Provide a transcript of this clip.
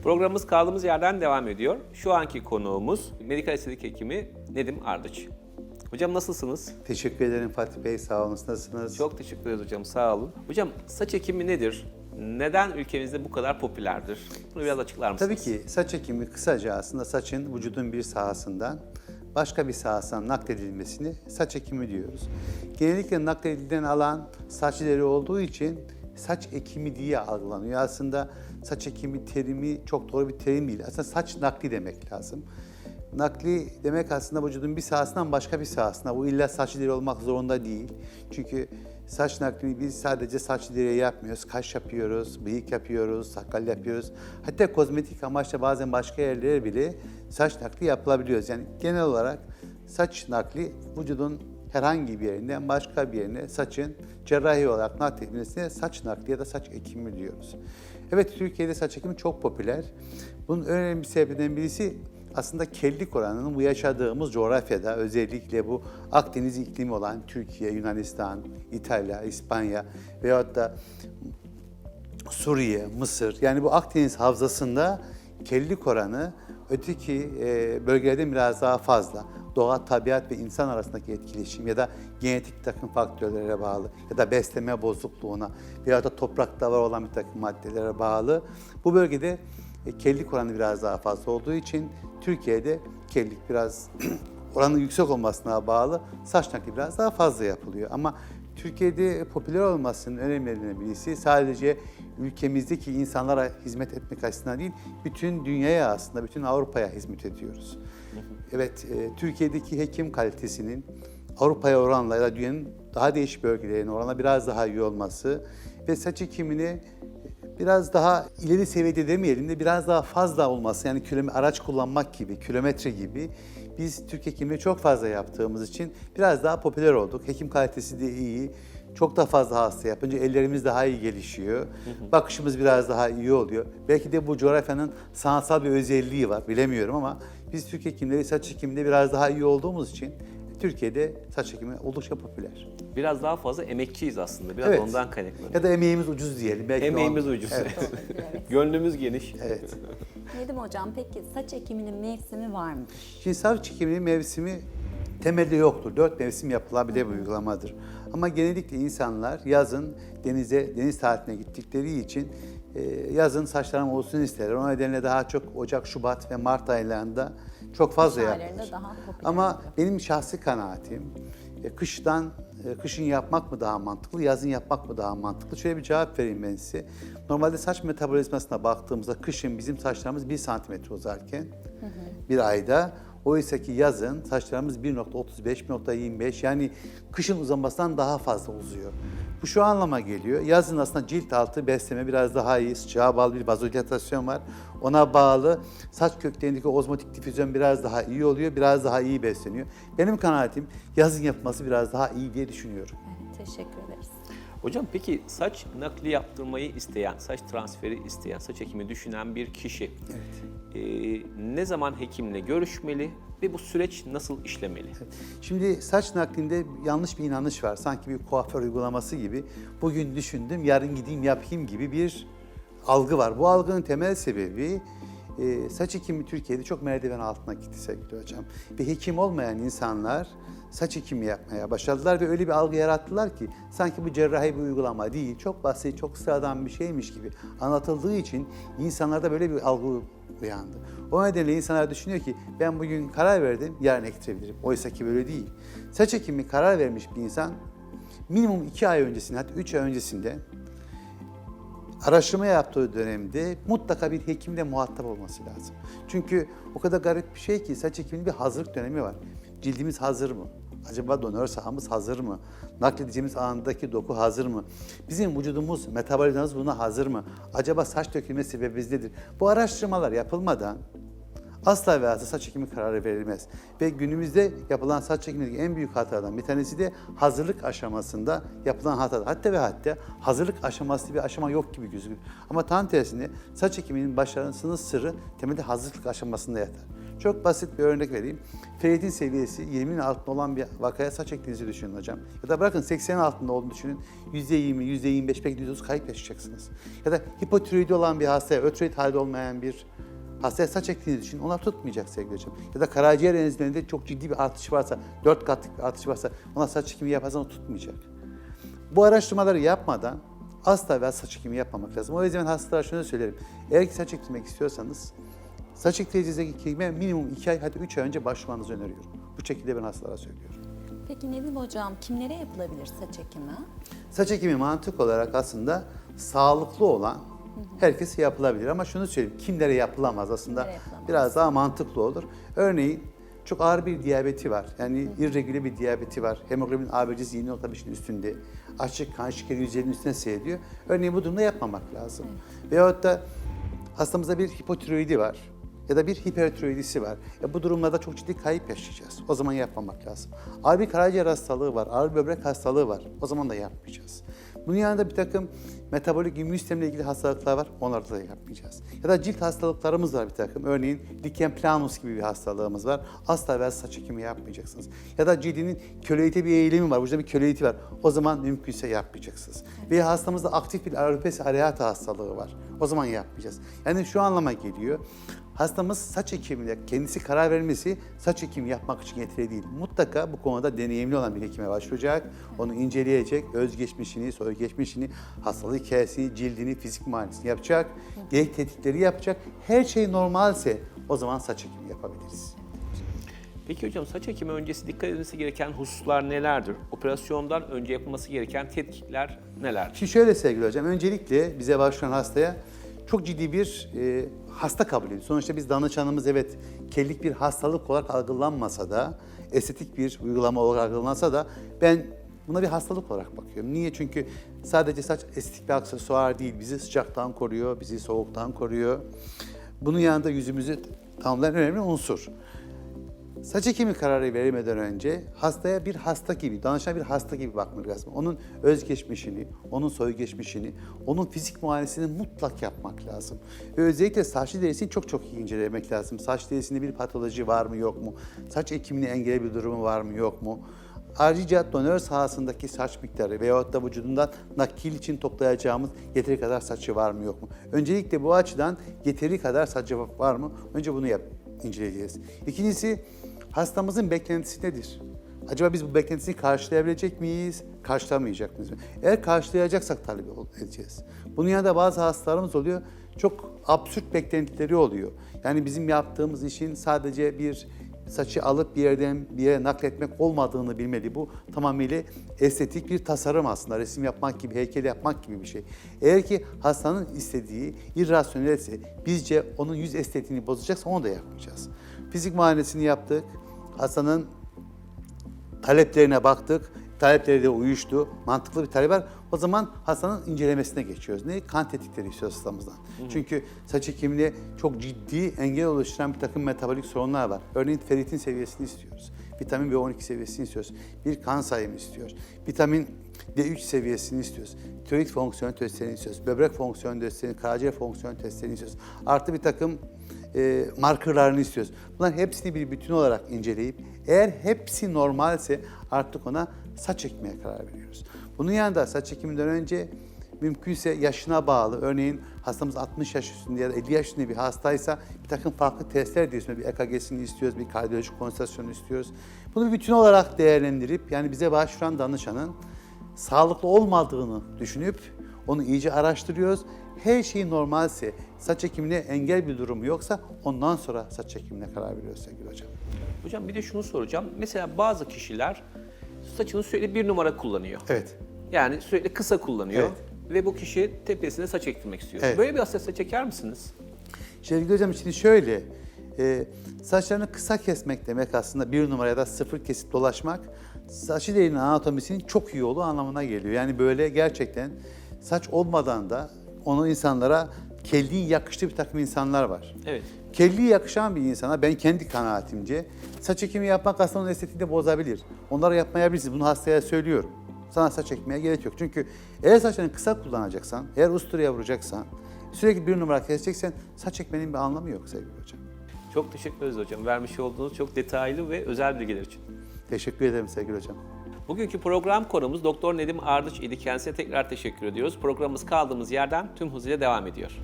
Programımız kaldığımız yerden devam ediyor. Şu anki konuğumuz medikal estetik hekimi Nedim Ardıç. Hocam nasılsınız? Teşekkür ederim Fatih Bey, sağ olun. Nasılsınız? Çok teşekkür ederiz hocam, sağ olun. Hocam saç ekimi nedir? Neden ülkemizde bu kadar popülerdir? Bunu biraz açıklar mısınız? Tabii ki saç ekimi kısaca aslında saçın vücudun bir sahasından başka bir sahasına nakledilmesini saç ekimi diyoruz. Genellikle nakledilen alan saç deri olduğu için saç ekimi diye algılanıyor. Aslında saç ekimi terimi çok doğru bir terim değil. Aslında saç nakli demek lazım. Nakli demek aslında vücudun bir sahasından başka bir sahasına. Bu illa saç deri olmak zorunda değil. Çünkü saç naklini biz sadece saç deri yapmıyoruz. Kaş yapıyoruz, bıyık yapıyoruz, sakal yapıyoruz. Hatta kozmetik amaçla bazen başka yerlere bile saç nakli yapılabiliyoruz. Yani genel olarak saç nakli vücudun herhangi bir yerinden başka bir yerine saçın cerrahi olarak nakledilmesine saç nakli ya da saç ekimi diyoruz. Evet, Türkiye'de saç ekimi çok popüler. Bunun önemli sebeplerinden birisi aslında kellik oranının bu yaşadığımız coğrafyada, özellikle bu Akdeniz iklimi olan Türkiye, Yunanistan, İtalya, İspanya veyahut da Suriye, Mısır, yani bu Akdeniz havzasında kellik oranı öteki bölgelerden biraz daha fazla. Doğa, tabiat ve insan arasındaki etkileşim ya da genetik takım faktörlere bağlı ya da besleme bozukluğuna veya da toprakta var olan bir takım maddelere bağlı. Bu bölgede kellik oranı biraz daha fazla olduğu için Türkiye'de kellik biraz oranın yüksek olmasına bağlı saç nakli biraz daha fazla yapılıyor. Ama Türkiye'de popüler olmasının önemlilerinden birisi sadece ülkemizdeki insanlara hizmet etmek açısından değil, bütün dünyaya aslında, bütün Avrupa'ya hizmet ediyoruz. Evet, Türkiye'deki hekim kalitesinin Avrupa'ya oranla ya da dünyanın daha değişik bölgelerine oranla biraz daha iyi olması ve saç ekimini biraz daha ileri seviyede demeyelim de biraz daha fazla olması, yani araç kullanmak gibi, kilometre gibi biz Türk hekimliği çok fazla yaptığımız için biraz daha popüler olduk. Hekim kalitesi de iyi. Çok daha fazla hasta yapınca ellerimiz daha iyi gelişiyor. Bakışımız biraz daha iyi oluyor. Belki de bu coğrafyanın sanatsal bir özelliği var, bilemiyorum ama biz Türk hekimleri saç ekiminde biraz daha iyi olduğumuz için Türkiye'de saç ekimi oldukça popüler. Biraz daha fazla emekçiyiz aslında. Biraz Evet. ondan kaynaklanıyor. Ya da emeğimiz ucuz diyelim. Belki Emeğimiz ucuz. Evet. Gönlümüz geniş. Evet. Nedim Hocam, peki saç ekiminin mevsimi var mıdır? Şimdi saç ekiminin mevsimi temelde yoktur. 4 mevsim yapılabilen bir uygulamadır. Ama genellikle insanlar yazın deniz tatiline gittikleri için yazın saçlarım olsun isterler. O nedenle daha çok Ocak, Şubat ve Mart aylarında çok fazla Kış yapılır. aylarında daha popüler Ama oluyor. benim şahsi kanaatim kışın yapmak mı daha mantıklı, yazın yapmak mı daha mantıklı? Şöyle bir cevap vereyim ben size. Normalde saç metabolizmasına baktığımızda kışın bizim saçlarımız 1 santimetre uzarken bir ayda, oysa ki yazın saçlarımız 1.35, 1.25, yani kışın uzamasından daha fazla uzuyor. Bu şu anlama geliyor. Yazın aslında cilt altı besleme biraz daha iyi, sıcağa bağlı bir vazodilatasyon var. Ona bağlı saç köklerindeki ozmotik difüzyon biraz daha iyi oluyor, biraz daha iyi besleniyor. Benim kanaatim yazın yapılması biraz daha iyi diye düşünüyorum. Evet, teşekkür ederiz. Hocam peki saç nakli yaptırmayı isteyen, saç transferi isteyen, saç ekimi düşünen bir kişi ne zaman hekimle görüşmeli ve bu süreç nasıl işlemeli? Şimdi saç naklinde yanlış bir inanış var. Sanki bir kuaför uygulaması gibi. Bugün düşündüm, yarın gideyim yapayım gibi bir algı var. Bu algının temel sebebi saç ekimi Türkiye'de çok merdiven altına gitti sevgili hocam. Ve hekim olmayan insanlar saç ekimi yapmaya başladılar ve öyle bir algı yarattılar ki sanki bu cerrahi bir uygulama değil, çok basit, çok sıradan bir şeymiş gibi anlatıldığı için insanlarda böyle bir algı uyandı. O nedenle insanlar düşünüyor ki ben bugün karar verdim, yarın ektirebilirim. Oysa ki böyle değil. Saç ekimi karar vermiş bir insan minimum 2 ay öncesinde, hatta 3 ay öncesinde araştırma yaptığı dönemde mutlaka bir hekimle muhatap olması lazım. Çünkü o kadar garip bir şey ki saç ekiminin bir hazırlık dönemi var. Cildimiz hazır mı? Acaba donör sahamız hazır mı? Nakledeceğimiz andaki doku hazır mı? Bizim vücudumuz, metabolizmamız buna hazır mı? Acaba saç dökülme sebebimiz nedir? Bu araştırmalar yapılmadan asla ve asla saç ekimi kararı verilmez. Ve günümüzde yapılan saç ekimindeki en büyük hatalardan bir tanesi de hazırlık aşamasında yapılan hata. Hatta ve hatta hazırlık aşaması bir aşama yok gibi gözükür. Ama tam tersine saç ekiminin başarısının sırrı temelde hazırlık aşamasında yatar. Çok basit bir örnek vereyim. Ferritin seviyesi 20'nin altında olan bir vakaya saç ektiğinizi düşünün hocam. Ya da bırakın 80'in altında olduğunu düşünün. %20, %25, belki %30 kayıp yaşayacaksınız. Ya da hipotiroidi olan bir hastaya, ötiroid halde olmayan bir hastaya saç ektiğinizi düşünün. Onlar tutmayacak sevgili hocam. Ya da karaciğer enzimlerinde çok ciddi bir artış varsa, 4 katlık bir artış varsa ona saç ekimi yaparsan o tutmayacak. Bu araştırmaları yapmadan asla ve saç ekimi yapmamak lazım. O yüzden hastalara şunu söylerim. Eğer ki saç ektirmek istiyorsanız saç ektireceğiniz ekime minimum 2 ay, hatta 3 ay önce başvurmanızı öneriyorum. Bu şekilde ben hastalara söylüyorum. Peki Nedim Hocam, kimlere yapılabilir saç ekimi? Saç ekimi mantık olarak aslında sağlıklı olan herkese yapılabilir. Ama şunu söyleyeyim, kimlere yapılamaz aslında Kimlere yapılamaz? biraz daha mantıklı olur. Örneğin çok ağır bir diyabeti var. Yani irregüler bir diyabeti var. Hemoglobin A1'cisi 20.5'in üstünde. Açık kan şekeri 150'nin üstüne seyrediyor. Örneğin bu durumda yapmamak lazım. Veyahut da hastamızda bir hipotiroidi var. Ya da bir hipertiroidisi var. Bu durumlarda çok ciddi kayıp yaşayacağız. O zaman yapmamak lazım. Ağır bir karaciğer hastalığı var, ağır böbrek hastalığı var. O zaman da yapmayacağız. Bunun yanında bir takım metabolik immün sistemle ilgili hastalıklar var. Onları da yapmayacağız. Ya da cilt hastalıklarımız var bir takım. Örneğin lichen planus gibi bir hastalığımız var. Asla ve saç ekimi yapmayacaksınız. Ya da cildinin köleite bir eğilimi var. Burada bir köleiti var. O zaman mümkünse yapmayacaksınız. Veya hastamızda aktif bir alopecia areata hastalığı var. O zaman yapmayacağız. Yani şu anlama geliyor. Hastamız saç ekimine kendisi karar vermesi saç ekimi yapmak için yeterli değil. Mutlaka bu konuda deneyimli olan bir hekime başvuracak, onu inceleyecek, özgeçmişini, soygeçmişini, hastalık hikayesini, cildini, fizik muayenesini yapacak, diyet tetkikleri yapacak. Her şey normalse o zaman saç ekimi yapabiliriz. Peki hocam, saç ekimi öncesi dikkat edilmesi gereken hususlar nelerdir? Operasyondan önce yapılması gereken tetkikler nelerdir? Şimdi şöyle sevgili hocam, öncelikle bize başvuran hastaya çok ciddi bir hasta kabul ediyor. Sonuçta biz danışanımız evet kellik bir hastalık olarak algılanmasa da, estetik bir uygulama olarak algılansa da ben buna bir hastalık olarak bakıyorum. Niye? Çünkü sadece saç estetik bir aksesuar değil, bizi sıcaktan koruyor, bizi soğuktan koruyor. Bunun yanında yüzümüzü tamamlayan önemli unsur. Saç ekimi kararı verilmeden önce hastaya bir hasta gibi, danışana bir hasta gibi bakmak lazım. Onun özgeçmişini, onun soygeçmişini, onun fizik muayenesini mutlak yapmak lazım. Ve özellikle saç derisini çok iyi incelemek lazım. Saç derisinde bir patoloji var mı yok mu? Saç ekimini engelleyen bir durumu var mı yok mu? Ayrıca donör sahasındaki saç miktarı veyahut da vücudundan nakil için toplayacağımız yeteri kadar saçı var mı yok mu? Öncelikle bu açıdan yeteri kadar saçı var mı? Önce bunu inceleyeceğiz. İkincisi, hastamızın beklentisi nedir? Acaba biz bu beklentisini karşılayabilecek miyiz, karşılamayacak mıyız? Eğer karşılayacaksak talep edeceğiz. Bunun yanında bazı hastalarımız oluyor, çok absürt beklentileri oluyor. Yani bizim yaptığımız işin sadece bir saçı alıp bir yerden bir yere nakletmek olmadığını bilmeli. Bu tamamıyla estetik bir tasarım aslında. Resim yapmak gibi, heykel yapmak gibi bir şey. Eğer ki hastanın istediği irrasyonelse, bizce onun yüz estetiğini bozacaksa onu da yapmayacağız. Fizik muayenesini yaptık, hastanın taleplerine baktık, talepleri de uyuştu, mantıklı bir talep var. O zaman hastanın incelemesine geçiyoruz. Ne? Kan tetkikleri istiyoruz hastamızdan. Çünkü saç ekiminde çok ciddi engel oluşturan bir takım metabolik sorunlar var. Örneğin ferritin seviyesini istiyoruz. Vitamin B12 seviyesini istiyoruz. Bir kan sayımı istiyoruz. Vitamin D3 seviyesini istiyoruz. Tiroid fonksiyon testlerini istiyoruz. Böbrek fonksiyon testlerini, karaciğer fonksiyon testlerini istiyoruz. Artı bir takım markerlarını istiyoruz. Bunların hepsini bir bütün olarak inceleyip eğer hepsi normalse artık ona saç ekmeye karar veriyoruz. Bunun yanında saç ekiminden önce mümkünse yaşına bağlı, örneğin hastamız 60 yaş üstünde ya da 50 yaş üstünde bir hastaysa bir takım farklı testler de istiyoruz. Bir EKG'sini istiyoruz, bir kardiyolojik konsültasyonu istiyoruz. Bunu bütün olarak değerlendirip yani bize başvuran danışanın sağlıklı olmadığını düşünüp onu iyice araştırıyoruz. Her şey normalse, saç ekimine engel bir durumu yoksa ondan sonra saç ekimine karar veriyoruz sevgili hocam. Hocam bir de şunu soracağım. Mesela bazı kişiler saçını sürekli bir numara kullanıyor. Evet. Yani sürekli kısa kullanıyor. Evet. Ve bu kişi tepesine saç ektirmek istiyor. Evet. Böyle bir hasta saç çeker misiniz? Sevgili hocam şimdi şöyle, saçlarını kısa kesmek demek aslında bir numara ya da sıfır kesip dolaşmak saçı derinin anatomisinin çok iyi olduğu anlamına geliyor. Yani böyle gerçekten saç olmadan da onu insanlara kelliği yakıştığı bir takım insanlar var. Evet. Kelliği yakışan bir insana ben kendi kanaatimce saç ekimi yapmak aslında onun estetiğini bozabilir. Onları yapmayabilirsiniz. Bunu hastaya söylüyorum. Sana saç ekmeye gerek yok. Çünkü eğer saçlarını kısa kullanacaksan, eğer usturaya vuracaksan, sürekli bir numara keseceksen saç ekmenin bir anlamı yok sevgili hocam. Çok teşekkür ederiz hocam. Vermiş olduğunuz çok detaylı ve özel bilgiler için. Teşekkür ederim sevgili hocam. Bugünkü program konumuz Doktor Nedim Ardıç idi. Kendisine tekrar teşekkür ediyoruz. Programımız kaldığımız yerden tüm hızıyla devam ediyor.